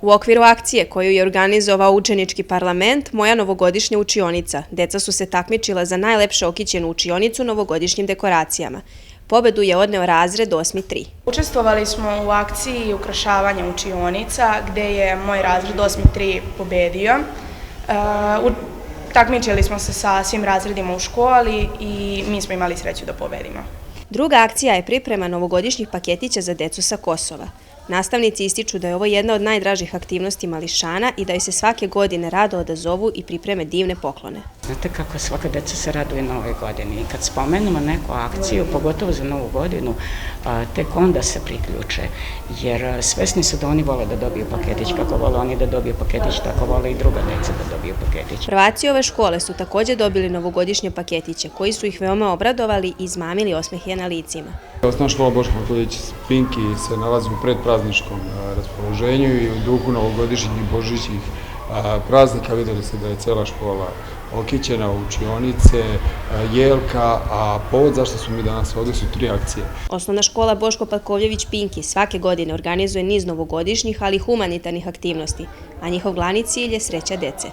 U okviru akcije koju je organizovao učenički parlament, Moja novogodišnja učionica, deca su se takmičila za najlepše okićenu učionicu novogodišnjim dekoracijama. Pobedu je odneo razred 8.3. Učestvovali smo u akciji ukrašavanja učionica gde je moj razred 8.3 pobedio. Takmičili smo se sa svim razredima u školi i mi smo imali sreću da pobedimo. Druga akcija je priprema novogodišnjih paketića za decu sa Kosova. Nastavnici ističu da je ovo jedna od najdražih aktivnosti mališana i da joj se svake godine rado odazovu i pripreme divne poklone. Znate kako svaka deca se raduje Novoj godini i kad spomenemo neku akciju, pogotovo za Novu godinu, tek onda se priključe, jer svesni su da oni vole da dobiju paketić kako vole oni da dobiju paketić, tako vole i druga deca da dobiju paketić. Prvaci ove škole su također dobili novogodišnje paketiće koji su ih veoma obradovali i izmamili osmehe na licima. Osnovna škola Boško Pakovljević Pinki se nalazi u predprazničkom raspoloženju i u duhu novogodišnjih i božićnih praznika. Videli ste da je cela škola okićena, učionice, jelka, a povod zašto smo mi danas ovdje su 3 akcije. Osnovna škola Boško Pakovljević Pinki svake godine organizuje niz novogodišnjih, ali i humanitarnih aktivnosti, a njihov glavni cilj je sreća dece.